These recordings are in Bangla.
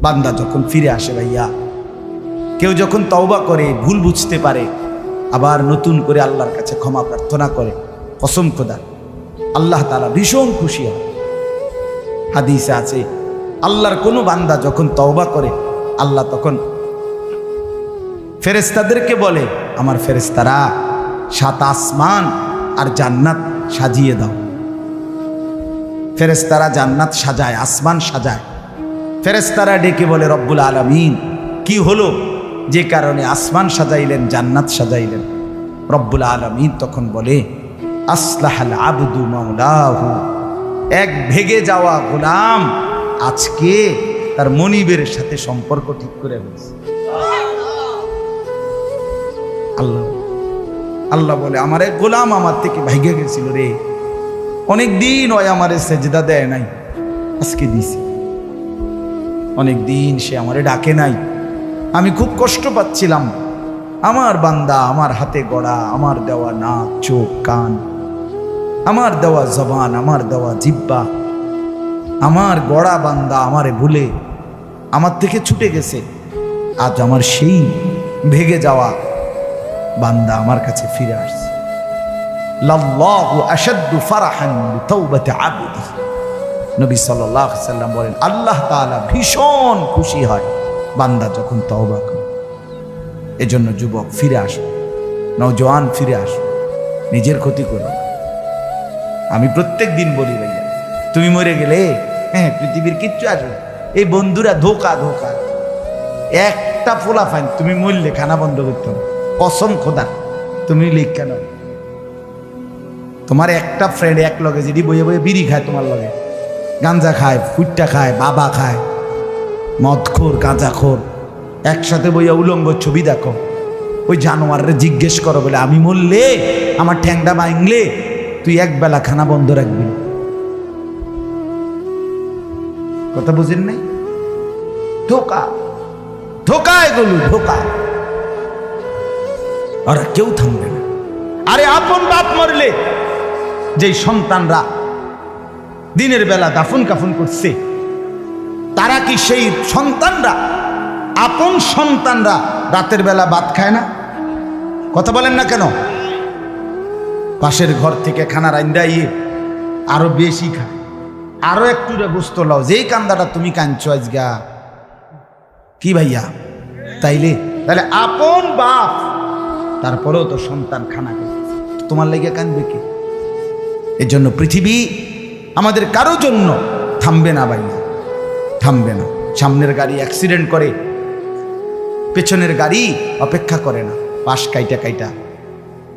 বান্দা যখন ফিরে আসে ভাইয়া, কেউ যখন তওবা করে, ভুল বুঝতে পারে, আবার নতুন করে আল্লাহর কাছে ক্ষমা প্রার্থনা করে, কসম খোদা আল্লাহ তাআলা ভীষণ খুশি হয়। হাদিসে আছে আল্লাহর কোনো বান্দা যখন তওবা করে, আল্লাহ তখন ফেরেশতাদেরকে বলে, আমার ফেরেশতারা 7 আসমান আর জান্নাত সাজিয়ে দাও। ফেরেশতারা জান্নাত সাজায়, আসমান সাজায়। ফেরেশতারা ডেকে বলে, রব্বুল আলামিন কি হলো যে কারণে আসমান সাজাইলেন, জান্নাত সাজাইলেন? রব্বুল আলামিন তখন বলে, আসলাহাল আবদু মাওলাহু, এক ভেগে যাওয়া গোলাম আজকে তার মনিবের সাথে সম্পর্ক ঠিক করে ফেলেছে। আল্লাহ বলে, আমার এক গোলাম আমার থেকে ভাইগে গেছিল রে, অনেক দিন ওই আমারে সেজদা দেয় নাই, আজকে দিছে। অনেক দিন সে আমারে ডাকে নাই, আমি খুব কষ্ট পাচ্ছিলাম। আমার বান্দা আমার হাতে গড়া, আমার দেওয়া নাক, চোখ, কান, আমার দেওয়া জবান, আমার দেওয়া জিহ্বা, আমার গড়া বান্দা আমারে ভুলে আমার থেকে ছুটে গেছে। আজ আমার সেই ভেগে যাওয়া বান্দা আমার কাছে ফিরে আসছে। লাল্লাহু আশাদ্দু ফারাহান বিতাওবাতি আবদি, নবী সাল্লাল্লাহু আলাইহি সাল্লাম বলেন, আল্লাহ তাআলা ভীষণ খুশি হয় বান্দা যখন তওবা করে। এজন্য যুবক ফিরে আসো, নওজোয়ান ফিরে আসো, নিজের ক্ষতি করো। আমি প্রত্যেক দিন বলি ভাইয়া, তুমি মরে গেলে হ্যাঁ পৃথিবীর কিচ্ছু আসবে, এই বন্ধুরা ধোকা ধোকা। একটা ফোলা ফাইন, তুমি মরলে খানা বন্ধ করতে হবে, কসম খোদা। তুমি লিখ কেন, তোমার একটা ফ্রেন্ড এক লগে যদি বইয়ে বইয়ে বিড়ি খায়, তোমার লগে গাঞ্জা খায়, ফুটটা খায়, বাবা খায়, মদখোর, গাঁজাখোর, একসাথে বইয়া উলঙ্গ ছবি দেখো, ওই জানোয়ারে জিজ্ঞেস করো বলে, আমি মরলে আমার ঠ্যাংটা ভাঙলে তুই একবেলা খানা বন্ধ রাখবি। কথা বুঝেন নাই? ধোকা ধোকা, এগুলো ধোকা। আর কেউ থামবে না। আরে আপন বাপ মরলে যেই সন্তানরা দিনের বেলা দাফন কাফন করছে, তারা কি সেই সন্তানরা, আপন সন্তানরা রাতের বেলা ভাত খায় না? কথা বলেন না কেন? পাশের ঘর থেকে খানা রান্দাইয়ে আরো বেশি খায়, আরো একটু গোস্ত লাও, যেই কান্দাটা তুমি কাঁদছো আজগা। কি ভাইয়া? তাইলে আপন বাপ, তারপরেও তো সন্তান খানা খায়, তোমার লেগে কাঁদবে কে? এর জন্য পৃথিবী আমাদের কারো জন্য থামবে না ভাইয়া, থামবে না। সামনের গাড়ি অ্যাক্সিডেন্ট করে, পেছনের গাড়ি অপেক্ষা করে না, পাশ কাইটা কাইটা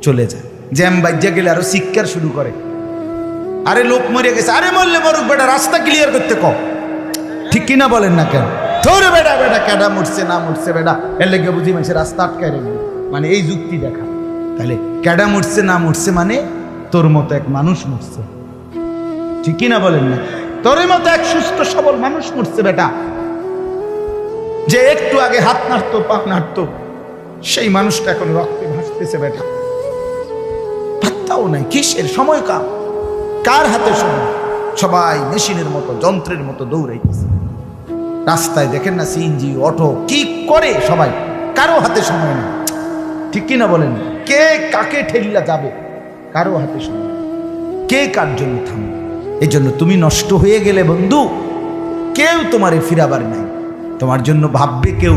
চলে যায়। জ্যাম বাজ্যা গেলে আরো চিৎকার শুরু করে, আরে লোক মরে গেছে, আরে মরলে মরুক বেটা, রাস্তা ক্লিয়ার করতে কম। ঠিক কিনা বলেন না কেন? ধরে বেটা বেটা কেডা মরছে না মরছে বেটা, এর লেগে বুঝি মানুষের রাস্তা আটকায় রেখে, মানে এই যুক্তি দেখা। তাহলে কেডা মরছে না মরছে মানে তোর মতো এক মানুষ মরছে। ঠিক কিনা বলেন না? তোর মতো এক সুস্থ সবল মানুষ মরছে বেটা, যে একটু আগে হাত নাড়তো, পা নাড়তো, সেই মানুষটা এখন রক্তে ভাসতেছে বেটা। পাত্তাও নাই, কিসের সময় কাম, কার হাতে সময়? সবাই মেশিনের মতো, যন্ত্রের মতো দৌড়াইতেছে। রাস্তায় দেখেন না সিএনজি, অটো, কি করে সবাই, কারো হাতে সময় নেই। ঠিক কিনা বলেন? কে কাকে ঠেলিয়া যাবে, কারো হাতে সময়, কে কার জন্য থামবে। এই জন্য তুমি নষ্ট হয়ে গেলে বন্ধু, কেউ তোমারে ফিরাবার নাই। তোমার জন্য ভাববে কেউ,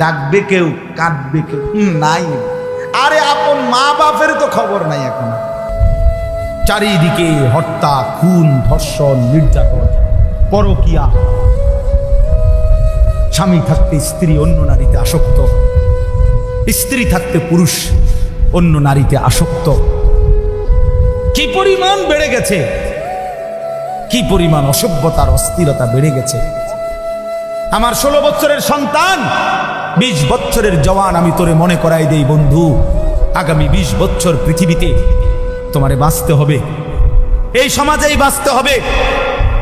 ডাকবে কেউ, কাঁদবে কেউ নাই। আরে আপন মা বাপের তো খবর নাই এখন। চারিদিকে হত্যা, খুন, ধর্ষণ, নির্যাতন, পরকীয়া, স্বামী থাকতে স্ত্রী অন্য নারীতে আসক্ত, স্ত্রী থাকতে পুরুষ অন্য নারীতে আসক্ত। কি পরিমাণ বেড়ে গেছে, কি পরিমাণ অসভ্যতার অস্থিরতা বেড়ে গেছে। আমার 16 বছরের সন্তান, 20 বছরের জওয়ান, আমি তোরে মনে করাই দেই বন্ধু, আগামী 20 বছর পৃথিবীতে তোমারে বাঁচতে হবে, এই সমাজেই বাঁচতে হবে।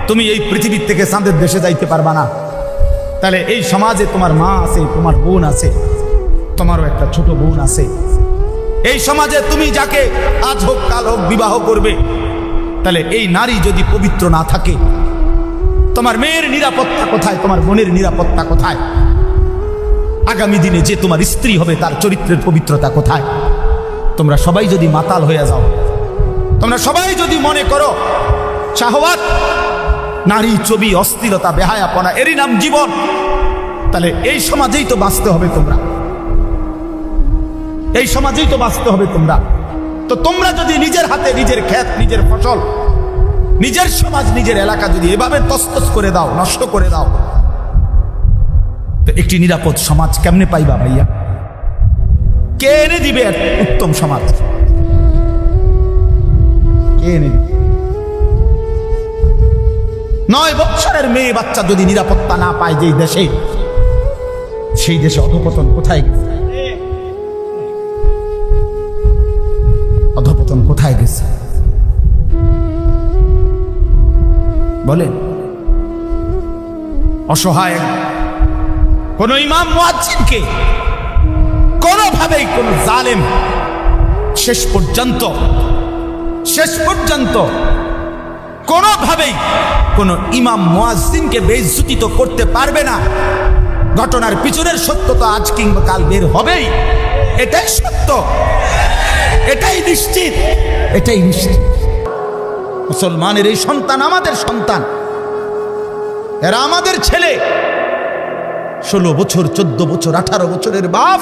তুমি এই পৃথিবীর থেকে চাঁদের দেশে যাইতে পারবা না। তাহলে এই সমাজে তোমার মা আছে, তোমার বোন আছে, তোমারও একটা ছোট বোন আছে। এই সমাজে তুমি যাকে আজ হোক কাল হোক বিবাহ করবে, তাহলে এই নারী যদি পবিত্র না থাকে, তোমার মেয়ের নিরাপত্তা কোথায়? তোমার বোনের নিরাপত্তা কোথায়? আগামী দিনে যে তোমার স্ত্রী হবে তার চরিত্রের পবিত্রতা কোথায়? তোমরা সবাই যদি মাতাল হয়ে যাও, তোমরা সবাই যদি মনে করো শাহওয়াত, নারী, ছবি, অস্থিরতা, বেহায়াপনা এরই নাম জীবন, তাহলে এই সমাজেই তো বাঁচতে হবে তোমরা, এই সমাজেই তো বাঁচতে হবে তোমরা। তো তোমরা যদি নিজের হাতে নিজের ক্ষেত, নিজের ফসল, নিজের সমাজ, নিজের এলাকা যদি এভাবে তছতছ করে দাও, নষ্ট করে দাও, তো একটি নিরাপদ সমাজ কেমনে পাইবা ভাইয়া? কে এনে দিবে উত্তম সমাজ? কে এনে দিবে? 9 বছরের মেয়ে বাচ্চা যদি নিরাপত্তা না পায় যেই দেশে, সেই দেশে অধঃপতন কোথায় গেছে? অধঃপতন কোথায় গেছে বলেন? অসহায় কোন ইমাম মুয়াজ্জিনকে কোনোভাবেই কোন জালেম শেষ পর্যন্ত কোনোভাবেই কোন ইমাম মুয়াজ্জিনকে বেইজ্জতি তো করতে পারবে না। ঘটনার পিছনের সত্যতা আজ কিংবা কাল বের হবেই, এটাই সত্য, এটাই নিশ্চিত, এটাই নিশ্চিত। মুসলমানের এই সন্তান আমাদের সন্তান, এরা আমাদের ছেলে। 16 বছর, 14 বছর, 18 বছরের বাপ,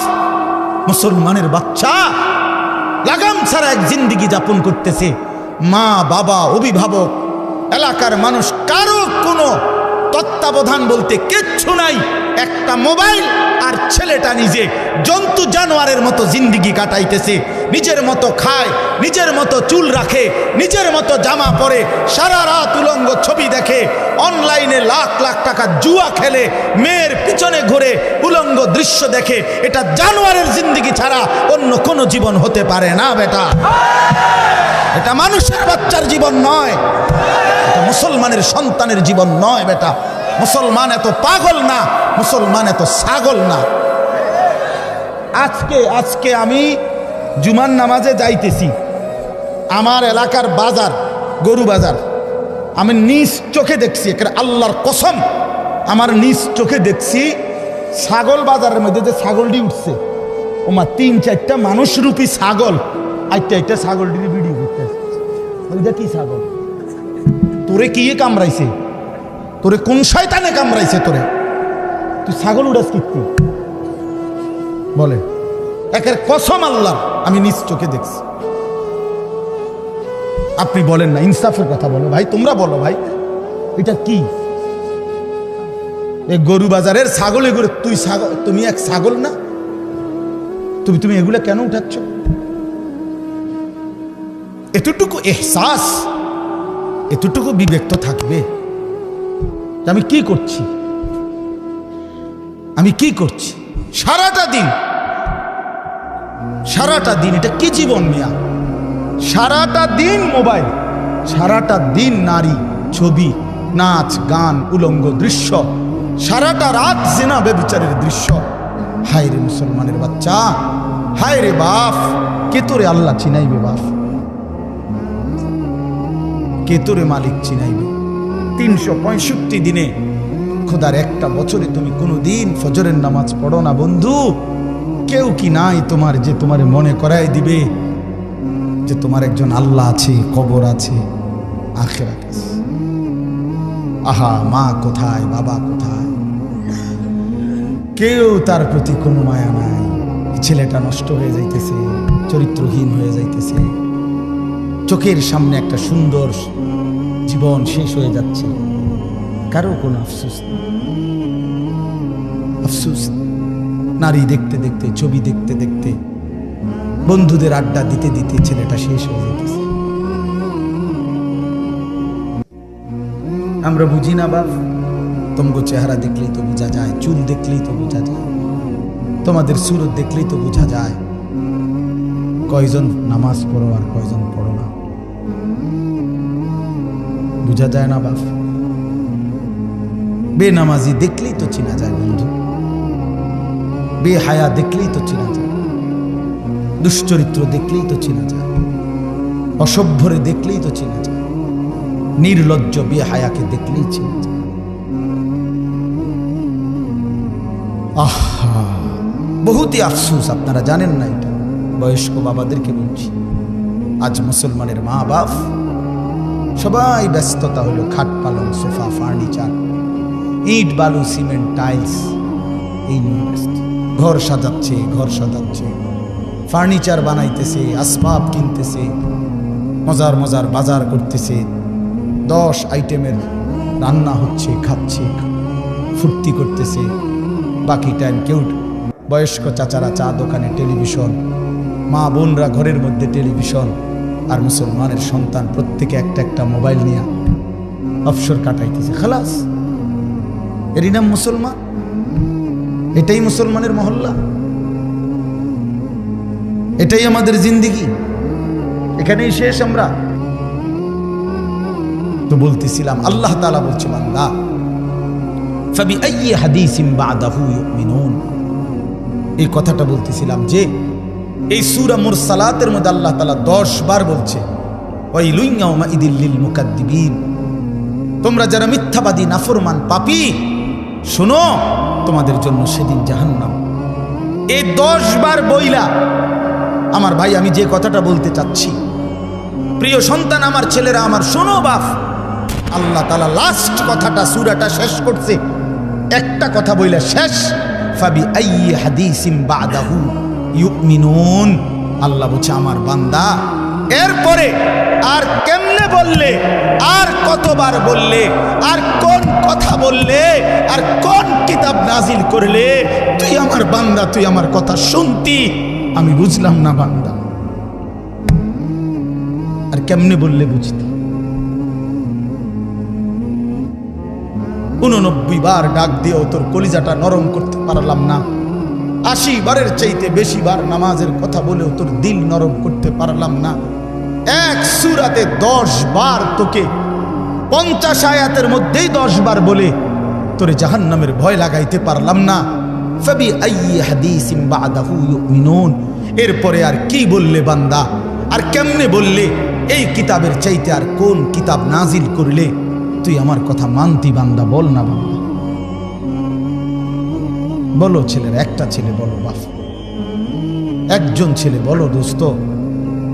মুসলমানের বাচ্চা লাগাম ছাড়া এক জিন্দেগি যাপন করতেছে। মা, বাবা, অভিভাবক, এলাকার মানুষ, কারো কোনো তত্ত্বাবধান বলতে কিচ্ছু নাই। একটা মোবাইল আর ছেলেটা নিজে জন্তু জানোয়ারের মতো জিন্দেগি কাটাইতেছে। নিজের মতো খায়, নিজের মতো চুল রাখে, নিজের মতো জামা পরে, সারা রাত উলঙ্গ ছবি দেখে, অনলাইনে লাখ লাখ টাকা জুয়া খেলে, মেয়ের পিছনে ঘুরে উলঙ্গ দৃশ্য দেখে। এটা জানোয়ারের জিন্দেগি ছাড়া অন্য কোনো জীবন হতে পারে না বেটা। এটা মানুষের বাচ্চার জীবন নয়, এটা মুসলমানের সন্তানের জীবন নয় বেটা। মুসলমান এত পাগল না, মুসলমান এত ছাগল না। আজকে আমি জুমার নামাজে যাইতেছি, আমার এলাকার বাজার, গরু বাজার, আমি নিজ চোখে দেখছি, এখানে আল্লাহর কসম, আমার নিজ চোখে দেখছি ছাগল বাজারের মধ্যে যে ছাগলটি উঠছে, ওমা 3-4টা মানুষরূপী ছাগল আইটা ছাগলটির ভিডিও করতে। ওইটা কি ছাগল? তোরে কি কামড়াইছে? তোরে কোন শয়তানে কামড়াইছে? তোরে তুই ছাগল উড়াস কীর্তি বলে? একের কসম আল্লাহ, আমি নিজ চোখে দেখছি। আপনি বলেন না, ইনসাফের কথা বলো ভাই, তোমরা বলো ভাই, এটা কি? এই গরু বাজারের ছাগল, এগুলো তুই ছাগল, তুমি এক ছাগল না? তুমি এগুলো কেন উঠাচ্ছ? এতটুকু এহসাস, এতটুকু বিবেক তো থাকবে। আমি কি করছি, আমি কি করছি সারাটা দিন? এটা কি জীবন মিয়া? সারাটা দিন মোবাইল, সারাটা দিন নারী, ছবি, নাচ, গান, উলঙ্গ দৃশ্য, সারাটা রাত জিনা বেবিচারের দৃশ্য। হায় রে মুসলমানের বাচ্চা, হায় রে বাপ, কে তোরে আল্লাহ চিনাইবে? বাপ, কে তোরে মালিক চিনাইবে? 365 দিনে, খোদার একটা বছরে তুমি কোনোদিন ফজরের নামাজ পড়ো না বন্ধু? কেউ কি নাই তোমার যে তোমার মনে করাই দিবে যে তোমার একজন আল্লাহ আছে, কবর আছে, আখিরাত আছে? আহা, মা কোথায়, বাবা কোথায়? কেউ তার প্রতি কোনো মায়া নাই। ছেলেটা নষ্ট হয়ে যাইতেছে, চরিত্রহীন হয়ে যাইতেছে, চোখের সামনে একটা সুন্দর জীবন শেষ হয়ে যাচ্ছে, কারো কোনো আফসোস নেই। আফসোস, নারী দেখতে দেখতে, ছবি দেখতে দেখতে, বন্ধুদের আড্ডা দিতে দিতে ছেলেটা শেষ হয়ে যেতেছে। আমরা বুঝি না বাপ, তোমাকে চেহারা দেখলেই তো বোঝা যায়, চুল দেখলেই তো বোঝা যায়, তোমাদের সুরত দেখলেই তো বোঝা যায় কয়জন নামাজ পড়ো আর কয়জন পড়ো না। বোঝা যায় না বাপ? বেনামাজি দেখলেই তো চেনা যায় বন্ধু, বেহায়া দেখলেই তো চেনা যায়, দুশ্চরিত্র দেখলেই তো চেনা যায়, অসভ্যরে দেখলেই তো চেনা যায়, নির্লজ্জ বেহায়াকে দেখলেই চেনা যায়। আহা, বহুতই আফসোস, আপনারা জানেন না এটা। বয়স্ক বাবাদেরকে বলছি, আজ মুসলমানের মা বাপ সবাই ব্যস্ততা হলো খাট পালং, সোফা, ফার্নিচার, ইট বালু সিমেন্ট টাইলস, এই নিয়ে ব্যস্ত। ঘর সাজাচ্ছে, ফার্নিচার বানাইতেছে, আসবাব কিনতেছে, মজার মজার বাজার করতেছে, 10 আইটেমের রান্না হচ্ছে, খাচ্ছে, ফুর্তি করতেছে। বাকি টাইম কেউ, বয়স্ক চাচারা চা দোকানে টেলিভিশন, মা বোনরা ঘরের মধ্যে টেলিভিশন, আর মুসলমানের সন্তান প্রত্যেকে একটা একটা মোবাইল নিয়ে অবসর কাটাইতেছে। খালাস, এরই নাম মুসলমান? এটাই মুসলমানের মহল্লা? এটাই আমাদের জিন্দিগি? এখানেই শেষ আমরা? তো বলতেছিলাম, আল্লাহ তাআলা বলছে, বান্দা ফাবিআইয়ি হাদিসিন বা'দাহু ইউমিনুন। এই কথাটা বলতেছিলাম যে এই সূরা মুরসালাতের মধ্যে আল্লাহ তাআলা 10 বার বলছে, ওয়াইলুন ইয়াউমাইদিল লিল মুকাদ্দিবিন, তোমরা যারা মিথ্যাবাদী, নাফরমান, পাপী, শোনো, তোমাদের জন্য সেদিন জাহান্নাম। এই 10 বার বইলা, আমার ভাই, আমি যে কথাটা বলতে চাচ্ছি, প্রিয় সন্তান, আমার ছেলেরা আমার, শোনো বাপ, আল্লাহ তাআলা লাস্ট কথাটা সূরাটা শেষ করছে একটা কথা বইলা শেষ, ফাবিআইয়ি হাদিসিন বা'দাহু ইউমিনুন। আল্লাহ বলছে, আমার বান্দা এরপরে আর কেমনে বললে, আর কতবার বললে, আর কোন কথা বললে, আর কোন কিতাব নাজিল করলে, তুই আমার বান্দা, তুই আমার কথা শুনতি, আমি বুঝলাম না বান্দা, আর কেমনে বললে বুঝতি? 89 বার ডাক দিয়েও তোর কলিজাটা নরম করতে পারলাম না। 80 বারের চাইতে বেশি বার নামাজের কথা বলেও তোর দিল নরম করতে পারলাম না। এক সূরাতে 10 বার তোকে 50 আয়াতের মধ্যেই 10 বার বলে তোরে জাহান্নামের ভয় লাগাইতে পারলাম না। ফাবিআইয়ি হাদিসিন বা'দাহু ইউমিনুন। এরপরে আর কি বললে বান্দা, আর কেমনে বললে, এই কিতাবের চাইতে আর কোন কিতাব নাজিল করলে তুই আমার কথা মানতি বান্দা? বল না বান্দা, বলো। ছেলের একটা ছেলে বলো, বাপ একজন ছেলে বলো, দোস্ত,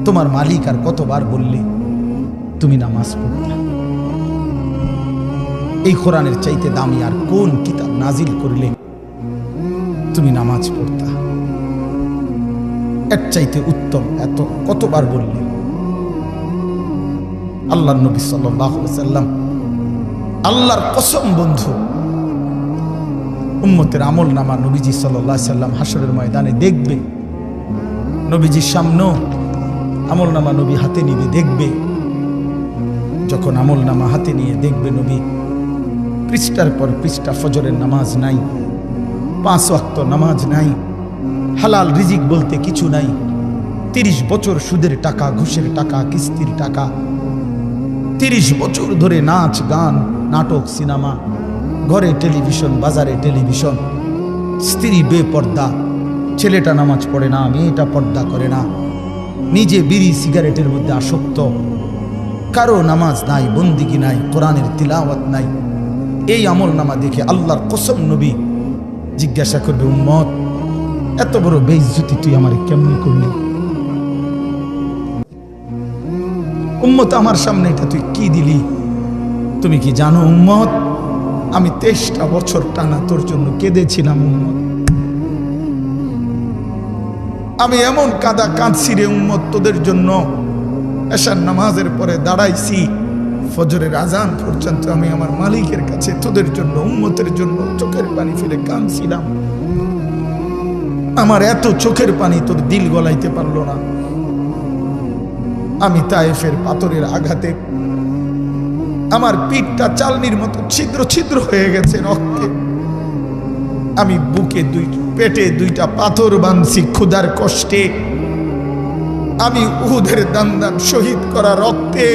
তোমার মালিক আর কতবার বললে তুমি নামাজ পড়তে? এই কোরআনের চাইতে দামি আর কোন কিতাব নাজিল করলে তুমি নামাজ পড়তা? এর চাইতে উত্তম এত কতবার বললে? আল্লাহর নবী সাল্লাল্লাহু আলাইহি ওয়াসাল্লাম, আল্লাহর কসম বন্ধু, উম্মতের আমল নামা নবীজি সাল্লাল্লাহু আলাইহি ওয়াসাল্লাম হাসরের ময়দানে দেখবে, নবীজির সামনে আমল নামা নবী হাতে নিবে, দেখবে। যখন আমল নামা হাতে নিয়ে দেখবে নবী, পৃষ্ঠার পর পৃষ্ঠা ফজরের নামাজ নাই, 5 ওয়াক্ত নামাজ নাই, হালাল রিজিক বলতে কিছু নাই, 30 বছর সুদের টাকা, ঘুষের টাকা, কিস্তির টাকা, 30 বছর ধরে নাচ গান, নাটক, সিনেমা, ঘরে টেলিভিশন, বাজারে টেলিভিশন, স্ত্রী বেপর্দা, ছেলেটা নামাজ পড়ে না, মেয়েটা পর্দা করে না, নিজে বিড়ি সিগারেটের মধ্যে আসক্ত, কারো নামাজ নাই, বন্দিগি নাই, কোরআনের তিলাওয়াত নাই। এই আমল নামা দেখে আল্লাহর কসম নবী জিজ্ঞাসা করবে, উম্মত, এত বড় বেইজ্জতি তুই আমারে কেমনে করলি? উম্মত, আমার সামনে এটা তুই কি দিলি? তুমি কি জানো উম্মত, আমি 23টা বছর টানা তোর জন্য কেঁদেছিলাম উম্মত। আমি এমন কাঁদা কাঁদছি রে উম্মত তোদের জন্য। এশার নামাজের পরে দাঁড়াইছি, ফজরের আজান পর্যন্ত আমি আমার মালিকের কাছে তোদের জন্য, উম্মতের জন্য চোখের পানি ফেলে কাঁদছিলাম। আমার এত চোখের পানি তোর দিল গলাইতে পারলো না। আমি তায়েফের পাথরের আঘাতে আমার পিঠটা চালনির মতো ছিদ্র ছিদ্র হয়ে গেছে রক্তে। আমি বুকে পেটে 2টা পাথর বাঁধছি ক্ষুধার কষ্টে। আমি উহুদের দান শহীদ করা রক্তে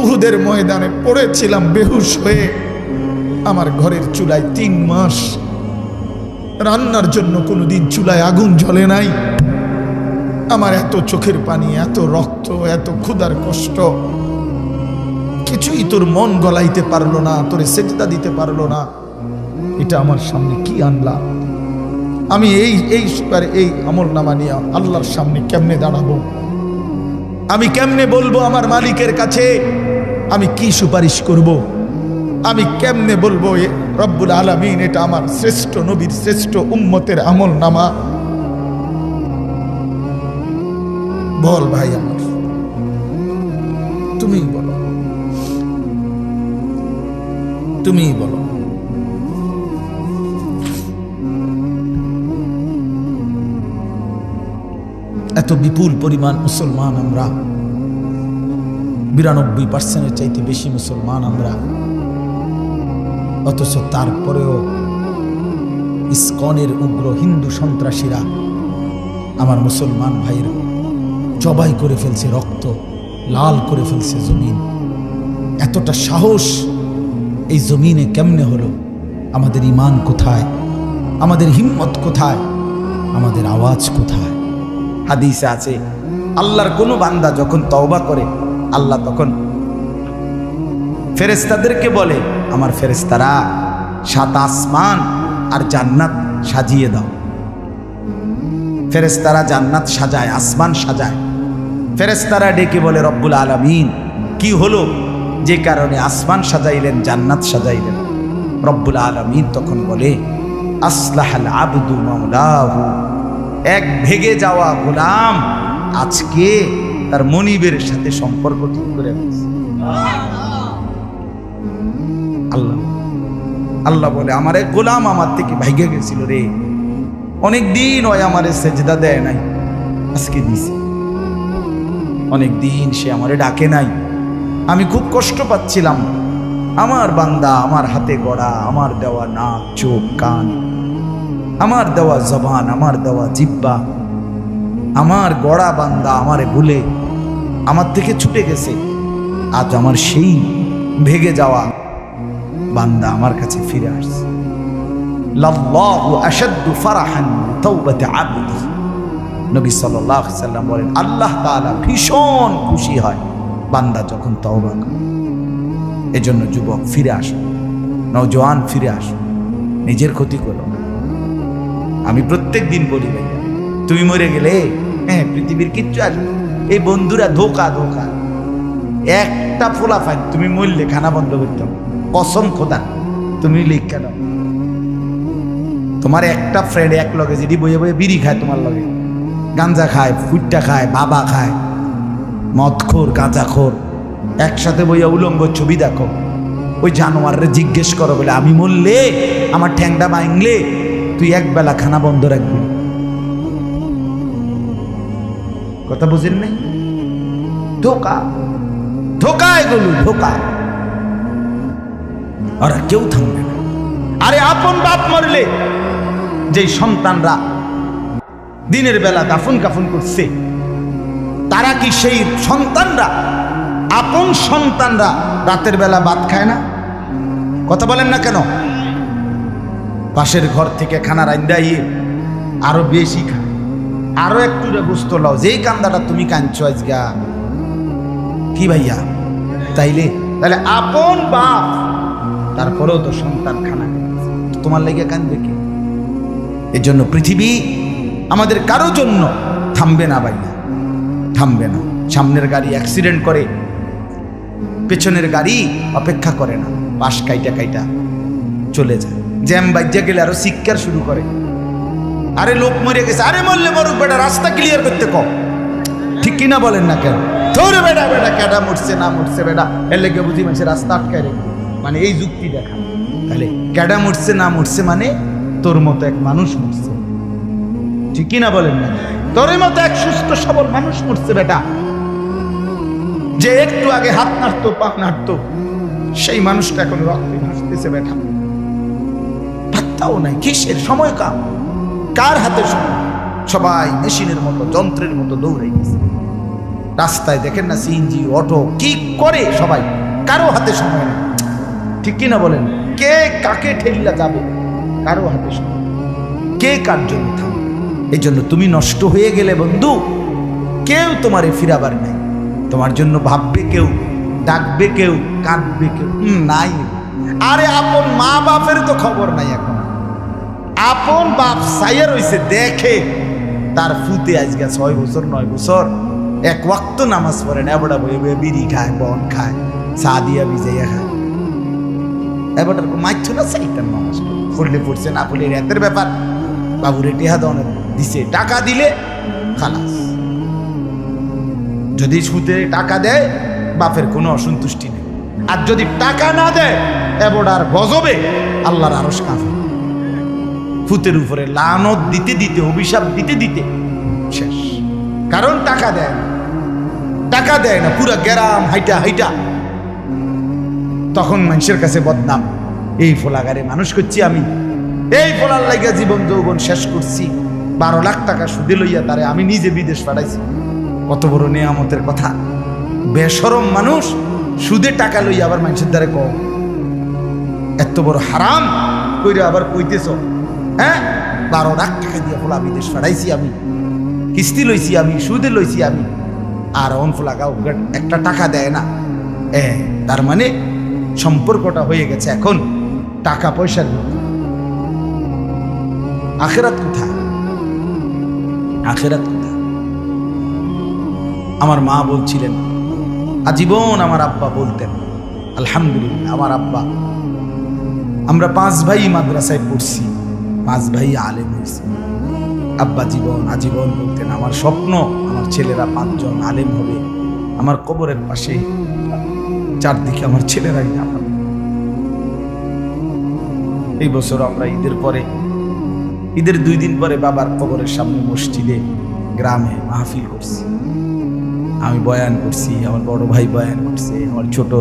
উহুদের ময়দানে পড়েছিলাম বেহুশ হয়ে। আমার ঘরের চুলায় 3 মাস রান্নার জন্য কোনোদিন চুলায় আগুন জ্বলে নাই। আমার এত চোখের পানি, এত রক্ত, এত ক্ষুধার কষ্ট, কিছুই তোর মন গলাইতে পারলো না, তোরে সেজদা দিতে পারলো না। এটা আমার সামনে কি আনলা? আমি এই আমল নামা নিয়ে আল্লাহর সামনে কেমনে দাঁড়াবো? আমি কেমনে বলবো আমার মালিকের কাছে আমি কি সুপারিশ করব? আমি কেমনে বলবো রব্বুল আলামিন এটা আমার শ্রেষ্ঠ নবীর শ্রেষ্ঠ উম্মতের আমল নামা? বল ভাই আমার, তুমি বলো, তুমি বলো। এত বিপুল পরিমাণ মুসলমান আমরা, 92% চাইতে বেশি মুসলমান আমরা, অথচ তারপরেও ইসকনের উগ্র হিন্দু সন্ত্রাসীরা আমার মুসলমান ভাইয়ের জবাই করে ফেলছে, রক্ত লাল করে ফেলছে জমিন। এতটা সাহস এই জমিনে কেমনে হলো? আমাদের ঈমান কোথায়? আমাদের হিম্মত কোথায়? আমাদের আওয়াজ কোথায়? হাদিসে আছে আল্লাহর কোন বান্দা যখন তওবা করে আল্লাহ তখন ফেরেশতাদেরকে বলে, আমার ফেরেশতারা 7 আসমান আর জান্নাত সাজিয়ে দাও। ফেরেশতারা জান্নাত সাজায়, আসমান সাজায়। ফেরেশতারা ডেকে বলে, রব্বুল আলামিন কি হলো যে কারণে আসমান সাজাইলেন, জান্নাত সাজাইলেন? রব্বুল আলামিন তখন বলে, আসলাহাল আবদু মাওলাহু, এক ভেগে যাওয়া গোলাম আজকে তার মনিবের সাথে সম্পর্ক ঠিক করে ফেলছে। আল্লাহ আল্লাহ বলে, আমার এক গোলাম আমার থেকে ভাইগে গেছিল রে, অনেকদিন ওই আমারে সেজদা দেয় নাই, আজকে দিছে। অনেকদিন সে আমারে ডাকে নাই, আমি খুব কষ্ট পাচ্ছিলাম। আমার বান্দা আমার হাতে গড়া, আমার দেওয়া নাক চোখ কান, আমার দেওয়া জবান, আমার দেওয়া জিহ্বা, আমার গড়া বান্দা আমারে ভুলে আমার থেকে ছুটে গেছে। আজ আমার সেই ভেগে যাওয়া বান্দা আমার কাছে ফিরে আসছে। লাল্লাহু আশাদ্দু ফারাহান তাওবাতি আবদি, নবী সাল্লাল্লাহু আলাইহি সাল্লাম বলেন, আল্লাহ তাআলা ভীষণ খুশি হয় বান্দা যখন তওবা করে। এজন্য যুবক ফিরে আসো, নওজোয়ান ফিরে আসো, নিজের ক্ষতি করো। আমি প্রত্যেক দিন বলি, ভাই তুমি মরে গেলে হ্যাঁ পৃথিবীর কিচ্ছু আসবে। এই বন্ধুরা ধোকা ধোকা, একটা ফোলা ফাইন তুমি মরলে খানা বন্ধ করতাম, কসম খোদা তুমি লিখে দাও। তোমার একটা ফ্রেন্ড এক লগে যেটি বইয়ে বইয়ে বিড়ি খায়, তোমার লগে গাঞ্জা খায়, ফুটটা খায়, বাবা খায়, মদখোর গাঁজাখোর, একসাথে বইয়া উলঙ্গ ছবি দেখো। ওই জানোয়ারে জিজ্ঞেস করো বলে, আমি মরলে আমার ঠ্যাংটা ভাঙলে তুই এক বেলা খানা বন্ধ রাখবি? কথা বুঝেন নাই? ধোকা ধোকা, এগুলো ধোকা। ওরা কেউ থামবে না। আরে আপন বাপ মরলে যেই সন্তানরা দিনের বেলা দাফন কাফন করছে, তারা কি সেই সন্তানরা, আপন সন্তানরা রাতের বেলা ভাত খায় না? কথা বলেন না কেন? পাশের ঘর থেকে খানা রান্দাইয়ে আরো বেশি খায়, আরো একটু গোস্ত লাও, যেই কান্দাটা তুমি কাঁদছো আজগা কি ভাইয়া? তাইলে আপন বাপ, তারপরেও তো সন্তান খানা তোমার লেগে কাঁদবে কি? এর জন্য পৃথিবী আমাদের কারো জন্য থামবে না ভাইয়া, থামবে না। সামনের গাড়ি অ্যাক্সিডেন্ট করে, পেছনের গাড়ি অপেক্ষা করে না, পাশ কাইটা কাইটা চলে যায়। জ্যাম বাজ্যা গেলে আরো শিক্ষার শুরু করে, আরে লোক মরে গেছে, আরে মরলে মরুক বেটা, রাস্তা ক্লিয়ার করতে কম। ঠিক কিনা বলেন না কেন? ধরে বেটা বেটা কেডা মরছে না মরছে বেটা, এর লেগে বুঝি মানুষ রাস্তা আটকায় রেখে, মানে এই যুক্তি দেখা। তাহলে কেডা মরছে না মরছে মানে তোর মতো এক মানুষ মরছে। ঠিক কিনা বলেন না? তোর মতো এক সুস্থ সবল মানুষ মরছে বেটা, যে একটু আগে হাত নাড়তো পা নাড়তো, সেই মানুষটা এখন রক্তে ভাসতেছে বেটা, পাত্তাও নাই। কিসের সময়? কার হাতে সময়? সবাই মেশিনের মতো, যন্ত্রের মতো দৌড়াই গেছে। রাস্তায় দেখেন না সিএনজি অটো কি করে সবাই, কারো হাতে সময় নেই। ঠিক কিনা বলেন? কে কাকে ঠেলিলা যাবে, কারো হাতে সময়, কে কার জন্য থামবে। এই জন্য তুমি নষ্ট হয়ে গেলে বন্ধু, কেউ তোমারে ফিরাবার নাই। তোমার জন্য ভাববে কেউ, ডাকবে কেউ, কাঁদবে কেউ নাই। আরে আপন মা বাপের তো খবর নাই এখন, আপন বাপ সাইয়া রইছে, দেখে তার ফুতে আজকে 6 বছর 9 বছর এক ওয়াক্ত নামাজ পড়ে না, এবড়া বই বই বিড়ি খায়, বন খায়, চা দিয়া ভিজাইয়া খায়। এবারটার মাইথ না চাইতাম নামাজ পড়লে পড়ছে, না পড়লে রাতের ব্যাপার। বাবুরে টেহা দনে দিছে, টাকা দিলে খালাস। যদি সুদে টাকা দেয় বাপের কোনো অসন্তুষ্টি নেই, আর যদি টাকা না দেয় এবড়ার গজবে আল্লাহর আরশ কাঁপে। ফুতের উপরে লানত দিতে দিতে, অভিশাপ দিতে দিতে শেষ। কারণ টাকা দেয় না, টাকা দেয় না, পুরা গ্রাম হাইটা হাইটা। তখন মানুষের কাছে বদনাম, এই ফোলাগারে মানুষ করছি আমি, এই ফোলার লাইগা জীবন যৌবন শেষ করছি, 12 লাখ টাকা সুদে লইয়া তারে আমি নিজে বিদেশ পাঠাইছি। কত বড় নিয়ামতের কথা। বেশরম মানুষ সুদে টাকা লইয়া আবার মানুষের দ্বারে কম, এত বড় হারাম কইরা আবার কইতেছ, হ্যাঁ 12 লাখ টাকা দিয়ে ফোলা বিদেশ পাঠাইছি আমি, কিস্তি লইছি আমি, সুদে লইছি আমি, আর অন ফোলাগা একটা টাকা দেয় না। তার মানে সম্পর্কটা হয়ে গেছে এখন টাকা পয়সার মধ্যে। আখেরাত কোথায়? আখেরাত কোথায়? আমার মা বলছিলেন, আজীবন আমার আব্বা বলতেন, আলহামদুলিল্লাহ আমার আব্বা, আমরা 5 ভাই মাদ্রাসায় পড়ছি, 5 ভাই আলেম হয়েছি। আব্বা আজীবন বলতেন, আমার স্বপ্ন আমার ছেলেরা 5 জন আলেম হবে, আমার কবরের পাশে চারদিকে আমার ছেলেরাই আমার। এই বছর আমরা ঈদের 2 দিন পরে বাবার কবরের সামনে মসজিদে গ্রামে মাহফিল করছি। আমি বয়ান করছি, আমার বড় ভাই বয়ান করছে, আমার ছোট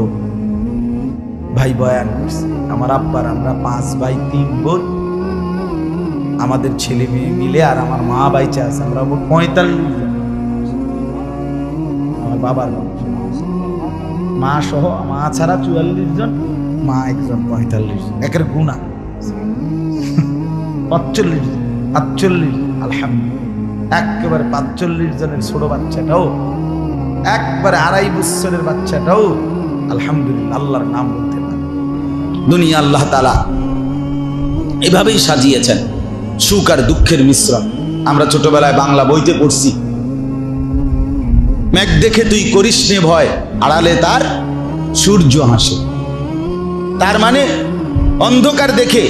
ভাই বয়ান করছে, আমার আব্বার। আমরা 5 ভাই 3 বোন, আমাদের ছেলে মেয়ে মিলে, আর আমার মা বাইচা আছে, আমরা 45 জন। আমার বাবার মা সহ, মা ছাড়া 44 জন, মা একজন 45, একের গুণা 45, আলহামদুলিল্লাহ। একেবারে 45 জনের ছোট বাচ্চাটাও, একবারে 2.5 বছরের বাচ্চাটাও আলহামদুলিল্লাহ আল্লাহর নাম বলতে পারে। দুনিয়া আল্লাহ তাআলা এভাবেই সাজিয়েছেন, সুখ আর দুঃখের মিশ্রণ। আমরা ছোটবেলায় বাংলা বইতে পড়ছি, মেঘ দেখে তুই করিস নে ভয়, আড়ালে তার সূর্য হাসে। তার মানে অন্ধকার দেখে,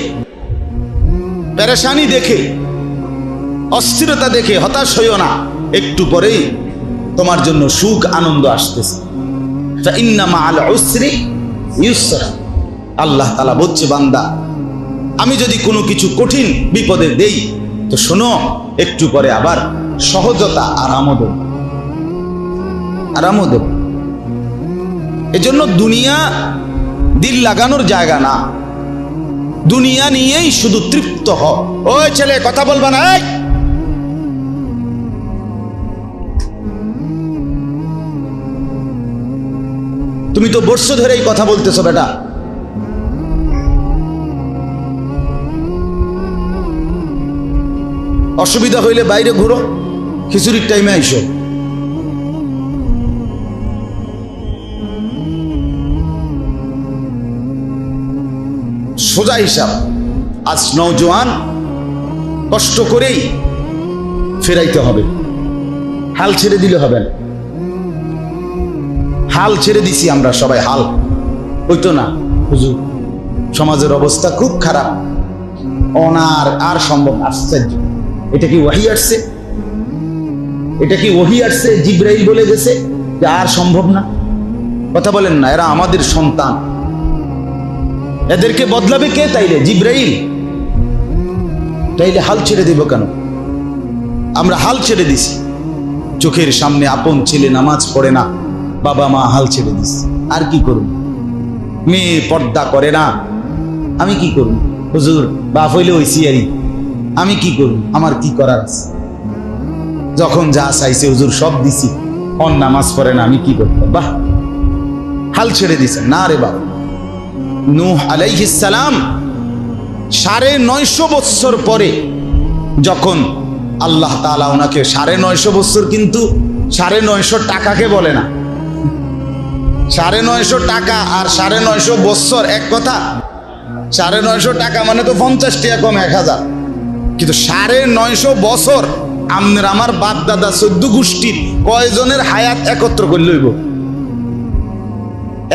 পেরেশানি দেখে, অস্থিরতা দেখে হতাশ হইও না, একটু পরেই তোমার জন্য সুখ আনন্দ আসতেছে। ফাইন্না মাআল উসরি ইউসরা। আল্লাহ তাআলা বলছে, বান্দা আমি যদি কোনো কিছু কঠিন বিপদে দেই তো শোনো, একটু পরে আবার সহজতা আরামও দেব। এজন্য দুনিয়া দিল লাগানোর জায়গা না, দুনিয়া নিয়েই শুধু তৃপ্ত হও। ওই ছেলে কথা বলবা না, তুমি তো বর্ষ ধরে এই কথা বলতেছো বেটা। অসুবিধা হইলে বাইরে ঘুরো, খিচুড়ির টাইমে আইসো। সোজা হিসাব, আজ নওজোয়ান কষ্ট করেই ফেরাইতে হবে, হাল ছেড়ে দিলে হবে না। হাল ছেড়ে দিছি আমরা সবাই, হাল হইতো না। হুজুর সমাজের অবস্থা খুব খারাপ, অনার আর সম্ভব। আশ্চর্য, এটা কি ওহী আসছে? এটা কি ওহী আসছে? জিবরাইল বলে গেছে যে আর সম্ভব না? কথা বলেন না, এরা আমাদের সন্তান, এদেরকে বদলাবে কে? তাইলে জিবরাইল। তাইলে হাল ছেড়ে দেব কেন? আমরা হাল ছেড়ে দিছি। চোখের সামনে আপন ছেলে নামাজ পড়ে না, বাবা মা হাল ছেড়ে দিছি। আর কি করব? মেয়ে পর্দা করে না, আমি কি করব? হুজুর বাপ হইলে হইছি আরই, আমি কি করব? আমার কি করার আছে? যখন যা চাইছে হুজুর সব দিছি, অন নামাজ পড়ে না, আমি কি করব? বাহ, হাল ছেড়ে দিছেন না রে বাবা। নূহ আলাইহিস সালাম 950 বছর পরে যখন আল্লাহ তাআলা ওনাকে 950 বছর, কিন্তু 950 টাকাকে বলে না। 950 টাকা আর 950 বছর এক কথা। 950 টাকা মানে তো 50 টাকা কম 1000। কিন্তু 950 বছর আমনের আমার বাপ দাদা 14 গোষ্ঠীর কয়জনের হায়াত একত্র করে লইব?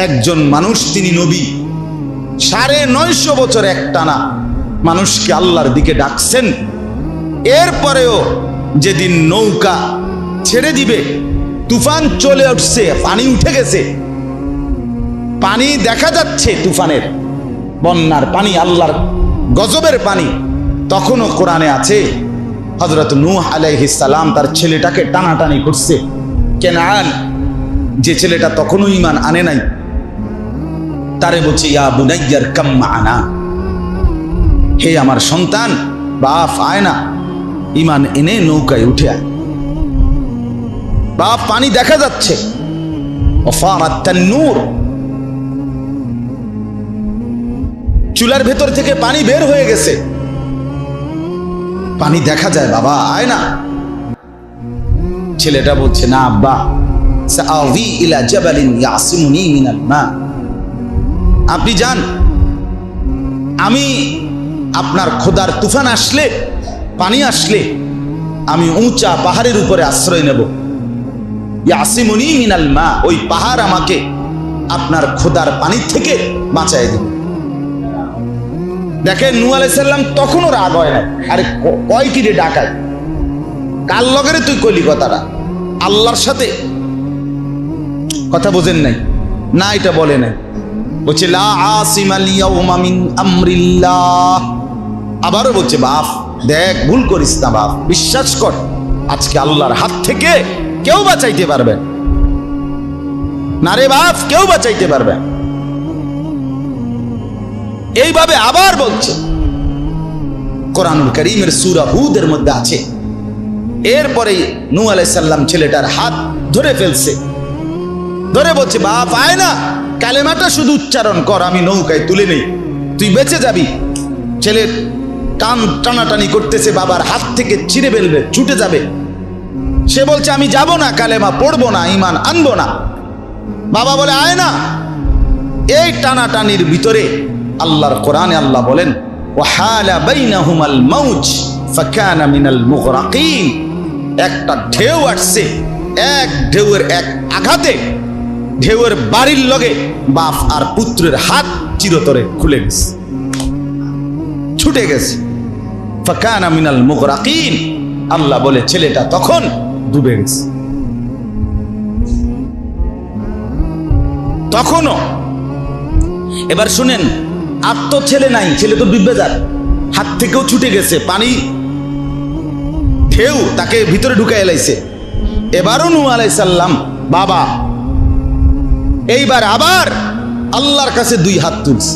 একজন মানুষ, তিনি নবী, 950 বছর একটানা মানুষকে আল্লাহর দিকে ডাকছেন। এরপরেও যেদিন নৌকা ছেড়ে দিবে, তুফান চলে উঠছে, পানি উঠে গেছে, পানি দেখা যাচ্ছে, তুফানের বন্যার পানি, আল্লাহর গজবের পানি, তখনও কোরআনে আছে হযরত নূহ আলাইহিস সালাম তার ছেলেটাকে টানাটানি করছে। কেনান, যে ছেলেটা তখনও ঈমান আনে নাই, তারে বলছে ইয়া বুনাইয়ার কাম মা'ানা, হে আমার সন্তান, বাপ আয় না, ঈমান এনে নৌকায় উঠে আয়। বাপ, পানি দেখা যাচ্ছে, ওয়াফারাত তান্নূর, চুলার ভেতর থেকে পানি বের হয়ে গেছে, পানি দেখা যায়, বাবা আয় না। ছেলেটা বলছে না আব্বা, সাআবি ইলা জাবালিন ইয়াসিমুনি মিনাল মা, আপনি যান, আমি আপনার খোদার তুফান আসলে, পানি আসলে আমি উঁচা পাহাড়ের উপরে আশ্রয় নেব। ইয়াসিমুনি মিনাল মা, ওই পাহাড় আমাকে আপনার খোদার পানি থেকে বাঁচায় দিবে। দেখেন নূহ আলাইহিস সালাম তখনও রাগ হয় না। আরে কয় কি রে ডাকায়, কার লগেরে তুই কইলি কথাটা? আল্লাহর সাথে কথা বোঝেন নাই না, এটা বলে নাই, বলছে লা আসিমাল ইয়াউমা মিন আমরিল্লাহ। আবারও বলছে বাপ দেখ, ভুল করিস না বাপ, বিশ্বাস কর, আজকে আল্লাহর হাত থেকে কেউ বাঁচাইতে পারবে না রে বাপ, কেউ বাঁচাইতে পারবে। এইভাবে আবার বলছে, কোরআনুল কারীমের সূরা হুদের মধ্যে আছে। এরপরে নূহ আলাইহিস সালাম ছেলেটার হাত ধরে ফেলছে, ধরে বলছে বাপ আয় না, কালেমাটা শুধু উচ্চারণ কর, আমি নৌকায় তুলে নেই, তুই বেঁচে যাবি। ছেলে কান টানাটানি করতেছে, বাবার হাত থেকে ছিঁড়ে ফেলবে, ছুটে যাবে। সে বলছে আমি যাব না, কালেমা পড়বো না, ঈমান আনবো না। বাবা বলে আয় না। এই টানাটানির ভিতরে আল্লাহর কোরআনে আল্লাহ বলেন ওয়াহালা বাইনাহুমাল মাউজ ফাকানা মিনাল মুগরাকিন, একটা ঢেউ আসছে, এক ঢেউয়ের এক আঘাতে ঢেউয়ের বাড়ির লগে বাপ আর পুত্রের হাত চিরতরে খুলে গেছে, ছুটে গেছে। ফাকানা মিনাল মুগরাকিন, আল্লাহ বলে ছেলেটা তখন ডুবে গেছে। তখনও এবার শুনেন, আর তো ছেলে নাই, ছেলে তো ডুবে যার, হাত থেকেও ছুটে গেছে, পানি ঢেউ তাকে ভিতরে ঢুকাই লাইছে। এবারও নূহ আলাইহিস সালাম বাবা এইবার আবার আল্লাহর কাছে 2 হাত তুলছে,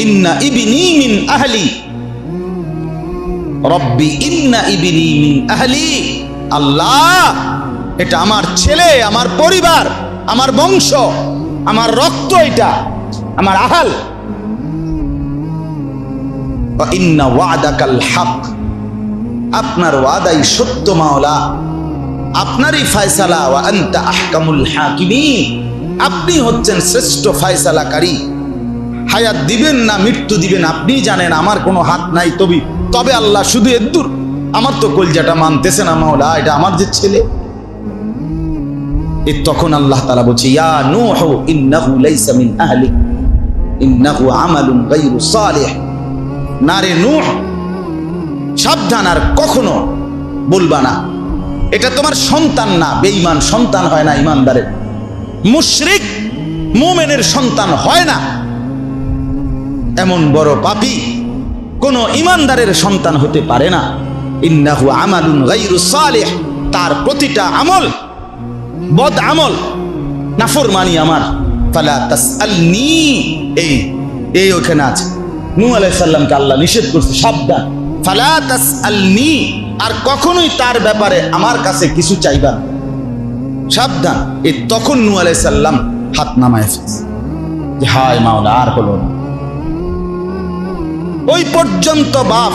ইন্না ইবনি মিন আহলি রব্বি ইন্না ইবনি মিন আহলি, আল্লাহ এটা আমার ছেলে, আমার পরিবার, আমার বংশ, আমার রক্ত, এটা আমার আহাল। ওয়া ইন্না ওয়াদাকাল হক, আপনার ওয়াদাই সত্য মাওলা, আপনারই ফয়সালা। ওয়া আনতা আহকামুল হাকিমিন, আপনি হচ্ছেন শ্রেষ্ঠ ফয়সালাকারী। হায়াত দিবেন না মৃত্যু দিবেন আপনি জানেন, আমার কোনো হাত নাই। তবে আল্লাহ শুধু এদ্দুর, আমার তো কলজাটা মানতেছে না মাওলা, এটা আমার যে ছেলে। তখন আল্লাহ তাআলা বলছে ইয়া নূহ ইন্নাহু লাইসা মিন আহলিক ইন্নাহু আমালুন গায়রু সালিহ, না রে নূহ, সাবধান, আর কখনো বলবা না এটা তোমার সন্তান না। বেঈমান সন্তান হয় না ঈমানদারের, মুশরিক মুমিনের সন্তান হয় না, এমন বড় পাপী কোন ঈমানদারের সন্তান হতে পারে না। ইন্নাহু আমালুন গায়রু সালিহ, তার প্রতিটা আমল বদ আমল, নাফরমানি আমার। ফালা তাসআলনি, এই ওখানে আছে, নূহ আলাইহিস সালামকে আল্লাহ নিষেধ করছে, সাবধান, ফালা তাসআলনি, আর কখনোই তার ব্যাপারে আমার কাছে কিছু চাইবা না, সাবধান। তখন নূহ আলাইহিস সালাম হাত নামায় ফেলছে যে হায় মাওলা, আর হলো না। ওই পর্যন্ত বাপ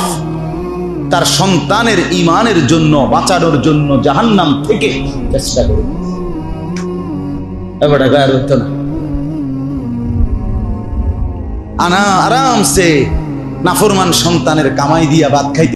তার সন্তানের ঈমানের জন্য বাঁচানোর জন্য জাহান্নাম থেকে চেষ্টা করে, এবারে গায়ের হতো না, আনা আরাম সে নাফরমান সন্তানের কামাই দিয়া ভাত খাইতে